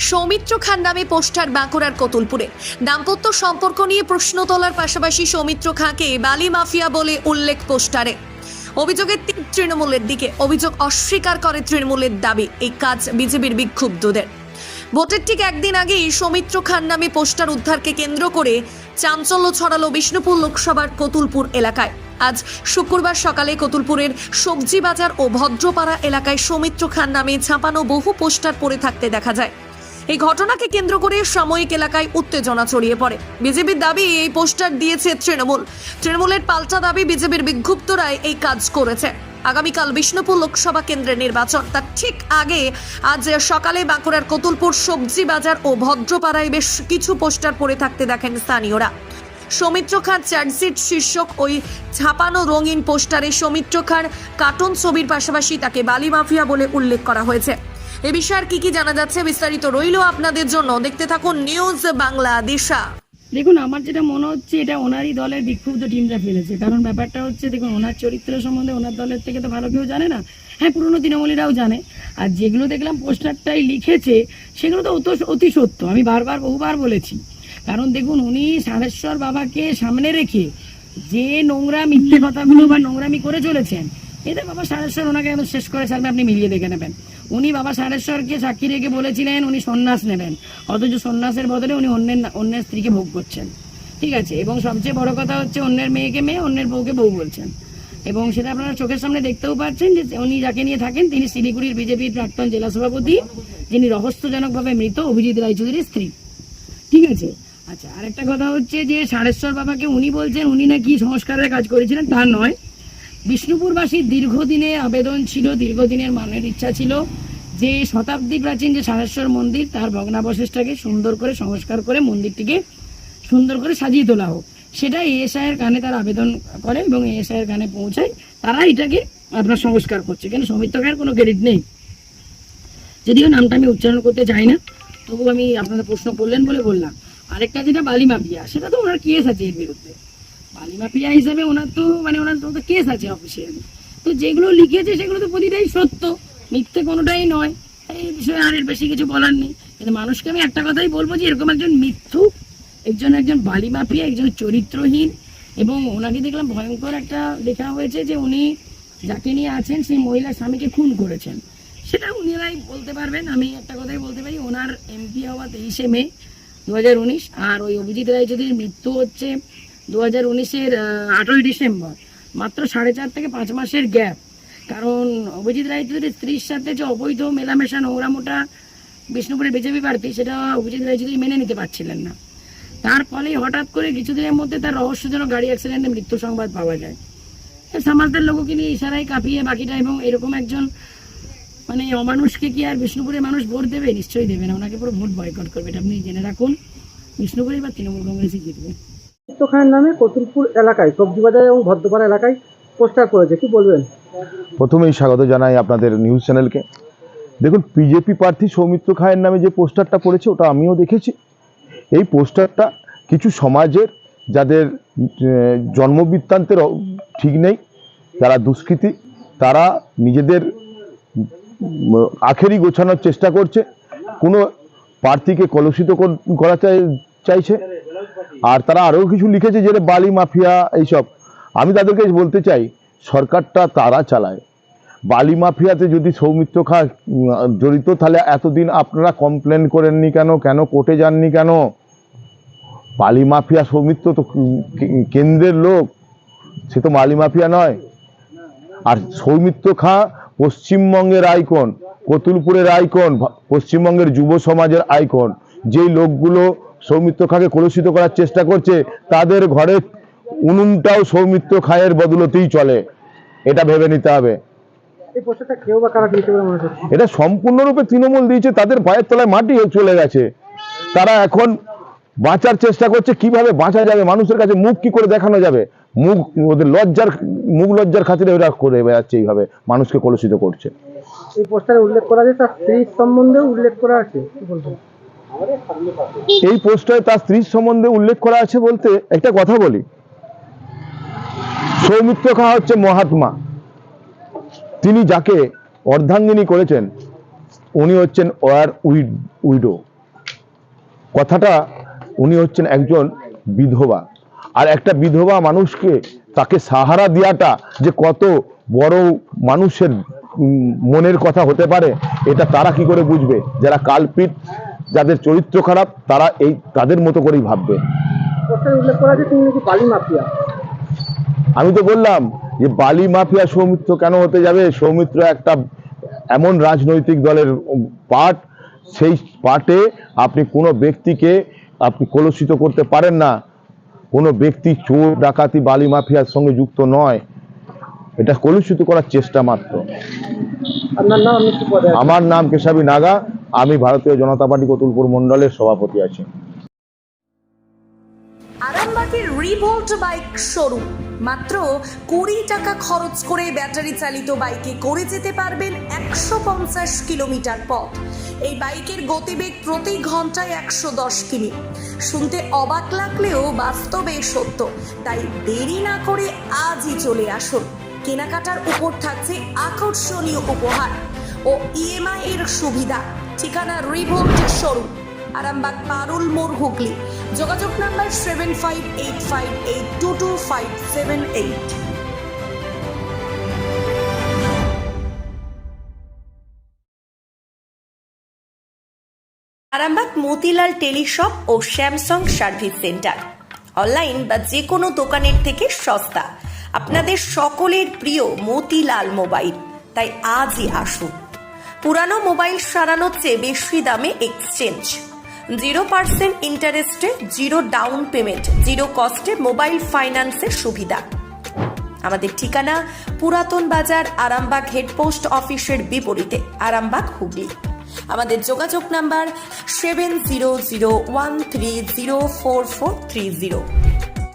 সৌমিত্র খান নামে পোস্টার বাঁকুড়ার কতুলপুরে। দাম্পত্য সম্পর্ক নিয়ে প্রশ্ন তোলার পাশাপাশি সৌমিত্র খাঁকে বালি মাফিয়া বলে উল্লেখ পোস্টারে। অভিযোগের তীর তৃণমূলের দিকে। অভিযোগ অস্বীকার করে তৃণমূলের দাবি এই কাজ বিজেপির বিক্ষুব্ধদের। ভোটের ঠিক একদিন আগেই সৌমিত্র খান নামে পোস্টার উদ্ধারকে কেন্দ্র করে চাঞ্চল্য ছড়ালো বিষ্ণুপুর লোকসভার কতুলপুর এলাকায়। আজ শুক্রবার সকালে কতুলপুরের সবজি বাজার ও ভদ্রপাড়া এলাকায় সৌমিত্র খান নামে ছাপানো বহু পোস্টার পড়ে থাকতে দেখা যায়। এই ঘটনাকে কেন্দ্র করে সাময়িক এলাকায় উত্তেজনা ছড়িয়ে পড়ে। বিজেপির দাবি এই পোস্টার দিয়েছে তৃণমূলের পাল্টা দাবি বিজেপির বিক্ষুব্ধরাই এই কাজ করেছে। আগামীকাল বিষ্ণুপুর লোকসভা কেন্দ্রের নির্বাচন, তার ঠিক আগে আজ সকালে বাঁকুড়ার কতুলপুর সবজি বাজার ও ভদ্রপাড়ায় বেশ কিছু পোস্টার পড়ে থাকতে দেখেন স্থানীয়রা। সৌমিত্র খান চার্জশিট শীর্ষক ওই ছাপানো রঙিন পোস্টারে সৌমিত্র খান কার্টুন ছবির পাশাপাশি তাকে বালি মাফিয়া বলে উল্লেখ করা হয়েছে। এ বিষয়ে আর কি জানা যাচ্ছে বিস্তারিত রইল আপনাদের জন্য, দেখতে থাকুন নিউজ বাংলা দিশা। দেখুন, আমার যেটা মনে হচ্ছে এটা ওনারই দলের বিক্ষুব্ধ টিমটা ফেলেছে। কারণ ব্যাপারটা হচ্ছে, দেখুন, ওনার চরিত্র সম্বন্ধে ওনার দলের থেকে তো ভালো কেউ জানে না। হ্যাঁ, পুরনো তৃণমূলীরাও জানে। আর যেগুলো দেখলাম পোস্টারটাই লিখেছে সেগুলো তো অতি সত্য। আমি বহুবার বলেছি। কারণ দেখুন, উনি সারেশ্বর বাবাকে সামনে রেখে যে নোংরা মিথ্যে কথাগুলো বা নোংরামি করে চলেছেন, এতে বাবা সারেশ্বর ওনাকে একদম শেষ করে ছাড়বে। আপনি মিলিয়ে দেখে নেবেন। উনি বাবা সারেশ্বরকে সাক্ষী রেখে বলেছিলেন উনি সন্ন্যাস নেবেন, অথচ সন্ন্যাসের বদলে উনি অন্যের স্ত্রীকে ভোগ করছেন। ঠিক আছে, এবং সবচেয়ে বড় কথা হচ্ছে অন্যের মেয়েকে মেয়ে, অন্যের বউকে বউ বলছেন। এবং সেটা আপনারা চোখের সামনে দেখতেও পাচ্ছেন যে উনি যাকে নিয়ে থাকেন তিনি শিলিগুড়ির বিজেপির প্রাক্তন জেলা সভাপতি, যিনি রহস্যজনকভাবে মৃত অভিজিৎ রায়চৌধুরীর স্ত্রী। ঠিক আছে। আচ্ছা, আরেকটা কথা হচ্ছে যে সারেশ্বর বাবাকে উনি বলছেন উনি নাকি সংস্কারের কাজ করেছিলেন, তা নয়। বিষ্ণুপুরবাসীর দীর্ঘদিনের আবেদন ছিল, দীর্ঘদিনের মনের ইচ্ছা ছিল যে শতাব্দী প্রাচীন যে সারেশ্বর মন্দির, তার ভগ্নাবশেষটাকে সুন্দর করে সংস্কার করে মন্দিরটিকে সুন্দর করে সাজিয়ে তোলা হোক। সেটা এএসআই এর কানে তারা আবেদন করে এবং এএসআই এর কানে পৌঁছায়। তারা এটাকে আপনার সংস্কার করছে। কিন্তু সৌমিত্র খানের কোনো ক্রেডিট নেই। যদিও নামটা আমি উচ্চারণ করতে চাই না, তবু আমি আপনাদের প্রশ্ন করলেন বলে বললাম। আরেকটা যেটা বালি মাফিয়া, সেটা তো ওনার কেস আছে এর বিরুদ্ধে। বালি মাফিয়া হিসাবে ওনার তো কেস আছে অফিসিয়ালি। তো যেগুলো লিখেছে সেগুলো তো প্রতিটাই সত্য, মিথ্যে কোনোটাই নয়। এই বিষয়ে আর এর বেশি কিছু বলার নেই। কিন্তু মানুষকে আমি একটা কথাই বলবো যে এরকম একজন মিথ্যুক, একজন বালি মাফিয়া, একজন চরিত্রহীন, এবং ওনাকে দেখলাম ভয়ঙ্কর একটা লেখা হয়েছে যে উনি যাকে নিয়ে আছেন সেই মহিলার স্বামীকে খুন করেছেন। সেটা উনিরাই বলতে পারবেন। আমি একটা কথাই বলতে পারি, ওনার এমপি হওয়া 23শে মে 2019, আর ওই অভিজিৎ রায়চৌধুরীর মৃত্যু হচ্ছে 2019-এর 8ই ডিসেম্বর। মাত্র 4.5 থেকে 5 মাসের গ্যাপ। কারণ অভিজিৎ রায়চৌধুরীর স্ত্রীর সাথে যে অবৈধ মেলামেশা নোংরামোটা বিষ্ণুপুরের বিজেপি প্রার্থী, সেটা অভিজিৎ রায়চৌধুরী মেনে নিতে পারছিলেন না। তার ফলেই হঠাৎ করে কিছুদিনের মধ্যে তার রহস্যজনক গাড়ি অ্যাক্সিডেন্টে মৃত্যু সংবাদ পাওয়া যায়। সমাজের লোককে নিয়ে ইশারায় কাঁপিয়ে বাকিটা। এবং এরকম একজন অমানুষকে কি আর বিষ্ণুপুরের মানুষ ভোট দেবে? নিশ্চয়ই দেবে না। ওনাকে পুরো ভোট বয়কট করবে। এটা আপনি জেনে রাখুন। বিষ্ণুপুরে বা তৃণমূল কংগ্রেসই জিতবে। সৌমিত্র খান নামে কতুলপুর এলাকায় সবজি বাজার এবং ভদ্রপাড়া এলাকায় পোস্টার করেছে, কি বলবেন? প্রথমেই স্বাগত জানাই আপনাদের নিউজ চ্যানেলকে। দেখুন, বিজেপি প্রার্থী সৌমিত্র খায়ের নামে যে পোস্টারটা পড়েছে ওটা আমিও দেখেছি। এই পোস্টারটা কিছু সমাজের যাদের জন্মবৃত্তান্তের ঠিক নেই, যারা দুষ্কৃতী, তারা নিজেদের আখেরি গোছানোর চেষ্টা করছে, কোনো প্রার্থীকে কলুষিত করা চাইছে। আর তারা আরও কিছু লিখেছে যে বালি মাফিয়া এইসব। আমি তাদেরকে বলতে চাই, সরকারটা তারা চালায়। বালি মাফিয়াতে যদি সৌমিত্র খাঁ জড়িত, তাহলে এতদিন আপনারা কমপ্লেন করেননি কেন কোর্টে যাননি কেন? বালি মাফিয়া সৌমিত্র তো কেন্দ্রের লোক, সে তো বালি মাফিয়া নয়। আর সৌমিত্র খাঁ পশ্চিমবঙ্গের আইকন, কতুলপুরের আইকন, পশ্চিমবঙ্গের যুব সমাজের আইকন। যেই লোকগুলো সৌমিত্র খাঁকে কলুষিত করার চেষ্টা করছে, তাদের ঘরে উনুনটাও সৌমিত্র খাঁয়ের বদলতেই চলে। এটা ভেবে নিতে হবে। এটা সম্পূর্ণরূপে তৃণমূল দিয়েছে। তাদের পায়ের তলায় মাটি চলে গেছে। তারা এখন বাঁচার চেষ্টা করছে। কিভাবে বাঁচা যাবে, মানুষের কাছে মুখ কি করে দেখানো যাবে, ওদের লজ্জার খাতিরে ওরা করে বেড়াচ্ছে, এইভাবে মানুষকে কলুষিত করছে। এই পোস্টারে উল্লেখ করা আছে তার স্ত্রীর সম্বন্ধে উল্লেখ করা আছে, কি বলবেন? এই পোস্টারে তার স্ত্রীর সম্বন্ধে উল্লেখ করা আছে বলতে একটা কথা বলি। সৌমিত্র খাঁ হচ্ছে মহাত্মা। তিনি যাকে অর্ধাঙ্গিনী করেছেন উনি হচ্ছেন ওয়ার উইডো। কথাটা উনি হচ্ছেন একজন বিধবা, আর একটা বিধবা মানুষকে তাকে সাহারা দেওয়াটা যে কত বড় মানুষের মনের কথা হতে পারে, এটা তারা কি করে বুঝবে? যারা কালপিট, যাদের চরিত্র খারাপ, তারা এই তাদের মতো করেই ভাববে। পোস্টারে উল্লেখ করা আছে তিনি নাকি বালি মাফিয়া। আমি তো বললাম যে বালি মাফিয়া সৌমিত্র কেন হতে যাবে? সৌমিত্র একটা এমন রাজনৈতিক দলের পার্ট, সেই পার্টে আপনি কোনো ব্যক্তিকে আপনি কলুষিত করতে পারেন না। কোনো ব্যক্তি চোর ডাকাতি বালি মাফিয়ার সঙ্গে যুক্ত নয়, এটা কলুষিত করার চেষ্টা মাত্র। আপনার নাম, আপনি কি পদে আছেন? আমার নাম কেশাবী নাগা, আমি ভারতীয় জনতা পার্টি কতুলপুর মন্ডলের সভাপতি আছি। আরামবাগের রিভোল্ট বাইক শোরুম, মাত্র 20 টাকা খরচ করে ব্যাটারি চালিত বাইকে করে যেতে পারবেন 150 কিলোমিটার পথ। এই বাইকের গতিবেগ প্রতি ঘন্টায় 110 কিমি। শুনতে অবাক লাগলেও বাস্তবে সত্য, তাই দেরি না করে আজই চলে আসুন। কেনাকাটার উপর থাকছে আকর্ষণীয় উপহার ও ইএমআই এর সুবিধা। ঠিকানা রিভোল্ট শোরুম, আরামবাগ পারুল মোড়, হুগলি। যোগাযোগ নাম্বার 7585822578। আরামবাগ মতিলাল টেলিশপ ও স্যামসাং সার্ভিস সেন্টার, অনলাইন বা যে কোনো দোকানের থেকে সস্তা। আপনাদের সকলের প্রিয় মতিলাল মোবাইল, তাই আজই আসুন। পুরানো মোবাইল সারানোর চেয়ে বেশি দামে এক্সচেঞ্জ, 0% ইন্টারেস্টে, 0 ডাউন পেমেন্ট, 0 কস্টে মোবাইল ফাইন্যান্সের সুবিধা। আমাদের ঠিকানা পুরাতন বাজার, আরামবাগ হেডপোস্ট অফিসের বিপরীতে, আরামবাগ, হুগলি। আমাদের যোগাযোগ নাম্বার 7001304430।